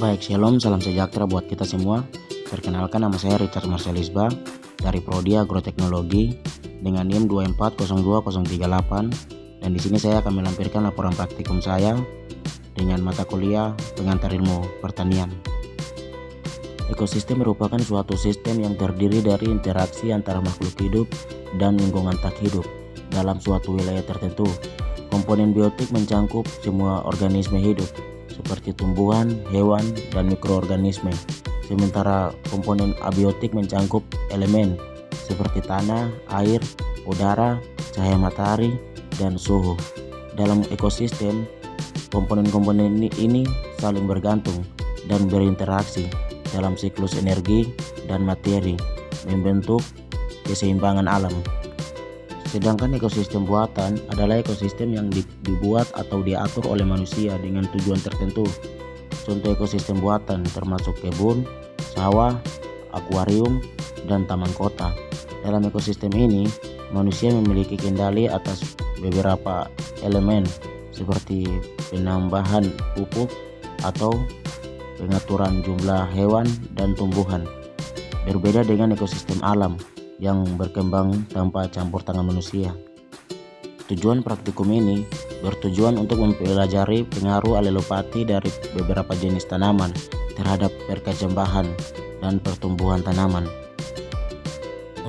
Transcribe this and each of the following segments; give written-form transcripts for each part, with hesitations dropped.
Baik, shalom, salam sejahtera buat kita semua. Perkenalkan, nama saya Richard Marcelisba dari Prodi Agroteknologi dengan NIM 2402038, dan di sini saya akan melampirkan laporan praktikum saya dengan mata kuliah pengantar ilmu pertanian. Ekosistem merupakan suatu sistem yang terdiri dari interaksi antara makhluk hidup dan lingkungan tak hidup dalam suatu wilayah tertentu. Komponen biotik mencangkup semua organisme hidup seperti tumbuhan, hewan, dan mikroorganisme. Sementara komponen abiotik mencangkup elemen seperti tanah, air, udara, cahaya matahari, dan suhu. Dalam ekosistem, komponen-komponen ini saling bergantung dan berinteraksi dalam siklus energi dan materi, membentuk keseimbangan alam. Sedangkan ekosistem buatan adalah ekosistem yang dibuat atau diatur oleh manusia dengan tujuan tertentu. Contoh ekosistem buatan termasuk kebun, sawah, akuarium, dan taman kota. Dalam ekosistem ini, manusia memiliki kendali atas beberapa elemen seperti penambahan pupuk atau pengaturan jumlah hewan dan tumbuhan. Berbeda dengan ekosistem alam yang berkembang tanpa campur tangan manusia. Tujuan praktikum ini bertujuan untuk mempelajari pengaruh alelopati dari beberapa jenis tanaman terhadap perkecambahan dan pertumbuhan tanaman.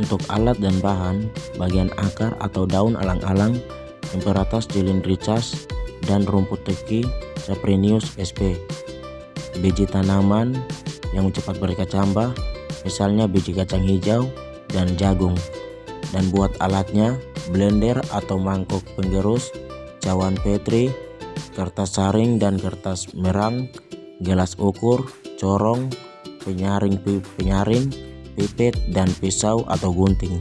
Untuk alat dan bahan, bagian akar atau daun alang-alang, Imperatus cylindricas, dan rumput teki Saprinus sp. Biji tanaman yang cepat berkecambah, misalnya biji kacang hijau dan jagung. Dan buat alatnya, blender atau mangkok penggerus, cawan petri, kertas saring dan kertas merang, gelas ukur, corong, penyaring, pipet, dan pisau atau gunting.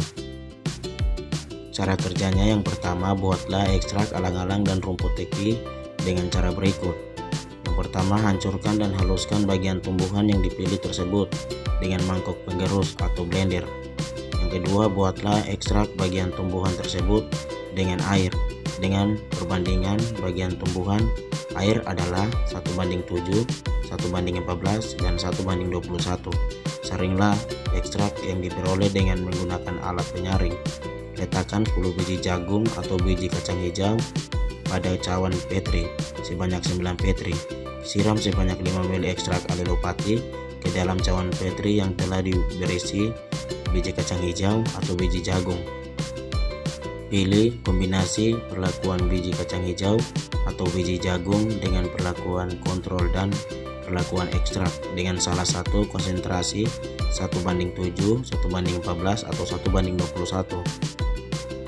Cara kerjanya, yang pertama, buatlah ekstrak alang-alang dan rumput teki dengan cara berikut. Yang pertama, hancurkan dan haluskan bagian tumbuhan yang dipilih tersebut dengan mangkok penggerus atau blender. Yang kedua, buatlah ekstrak bagian tumbuhan tersebut dengan air dengan perbandingan bagian tumbuhan air adalah 1:7, 1:14, dan 1:21. Saringlah ekstrak yang diperoleh dengan menggunakan alat penyaring. Letakkan 10 biji jagung atau biji kacang hijau pada cawan petri sebanyak 9 petri. Siram sebanyak 5 ml ekstrak alelopati ke dalam cawan petri yang telah berisi biji kacang hijau atau biji jagung. Pilih kombinasi perlakuan biji kacang hijau atau biji jagung dengan perlakuan kontrol dan perlakuan ekstrak dengan salah satu konsentrasi 1:7, 1:14, atau 1:21.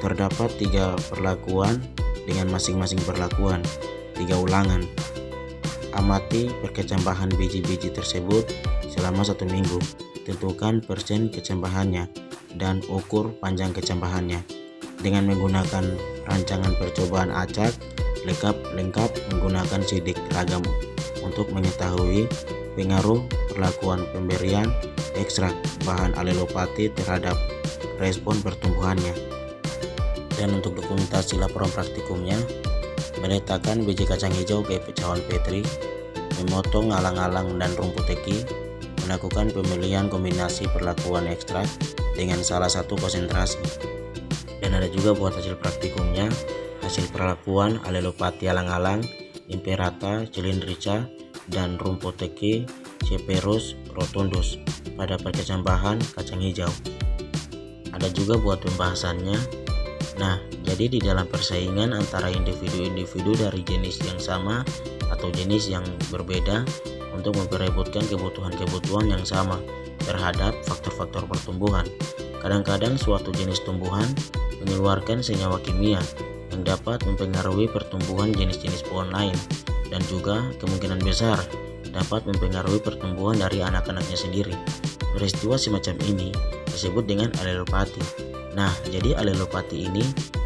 Terdapat 3 perlakuan dengan masing-masing perlakuan 3 ulangan. Amati perkecambahan biji-biji tersebut selama 1 minggu. Tentukan persen kecambahannya dan ukur panjang kecambahannya dengan menggunakan rancangan percobaan acak lengkap menggunakan sidik ragam untuk mengetahui pengaruh perlakuan pemberian ekstrak bahan alelopati terhadap respon pertumbuhannya. Dan untuk dokumentasi laporan praktikumnya, meletakkan biji kacang hijau ke cawan petri, memotong alang-alang dan rumput teki, melakukan pemilihan kombinasi perlakuan ekstrak dengan salah satu konsentrasi. Dan ada juga buat hasil praktikumnya, hasil perlakuan alelopati alang-alang, Imperata cylindrica, dan rumput teki Cepherus rotundus pada perkecambahan kacang hijau. Ada juga buat pembahasannya. Nah, jadi di dalam persaingan antara individu-individu dari jenis yang sama atau jenis yang berbeda untuk memperebutkan kebutuhan-kebutuhan yang sama terhadap faktor-faktor pertumbuhan. Kadang-kadang suatu jenis tumbuhan mengeluarkan senyawa kimia yang dapat mempengaruhi pertumbuhan jenis-jenis pohon lain, dan juga kemungkinan besar dapat mempengaruhi pertumbuhan dari anak-anaknya sendiri. Peristiwa semacam ini disebut dengan alelopati. Nah, jadi alelopati ini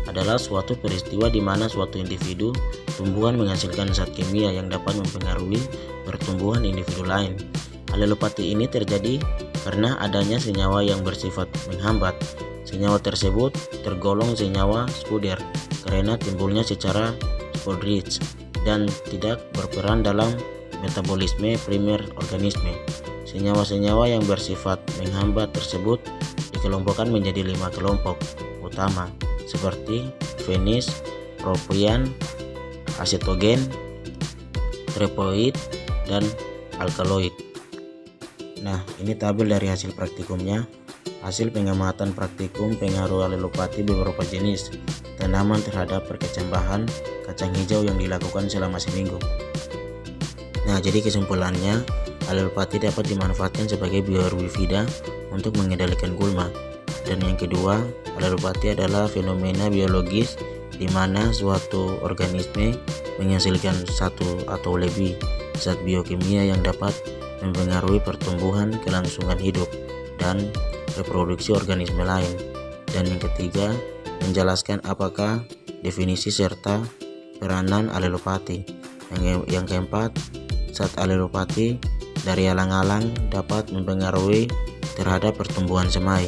adalah suatu peristiwa di mana suatu individu tumbuhan menghasilkan zat kimia yang dapat mempengaruhi pertumbuhan individu lain. Alelopati ini terjadi karena adanya senyawa yang bersifat menghambat. Senyawa tersebut tergolong senyawa sekunder karena timbulnya secara sporadis dan tidak berperan dalam metabolisme primer organisme. Senyawa-senyawa yang bersifat menghambat tersebut dikelompokkan menjadi 5 kelompok utama seperti fenis, propian, asetogen, trepoid, dan alkaloid. Nah, ini tabel dari hasil praktikumnya. Hasil pengamatan praktikum pengaruh alelopati beberapa jenis tanaman terhadap perkecambahan kacang hijau yang dilakukan selama seminggu. Nah, jadi kesimpulannya, alelopati dapat dimanfaatkan sebagai bioherbivida untuk mengendalikan gulma. Dan yang kedua, alelopati adalah fenomena biologis di mana suatu organisme menghasilkan satu atau lebih zat biokimia yang dapat mempengaruhi pertumbuhan, kelangsungan hidup, dan reproduksi organisme lain. Dan yang ketiga, menjelaskan apakah definisi serta peranan alelopati. Yang keempat, zat alelopati dari alang-alang dapat mempengaruhi terhadap pertumbuhan semai.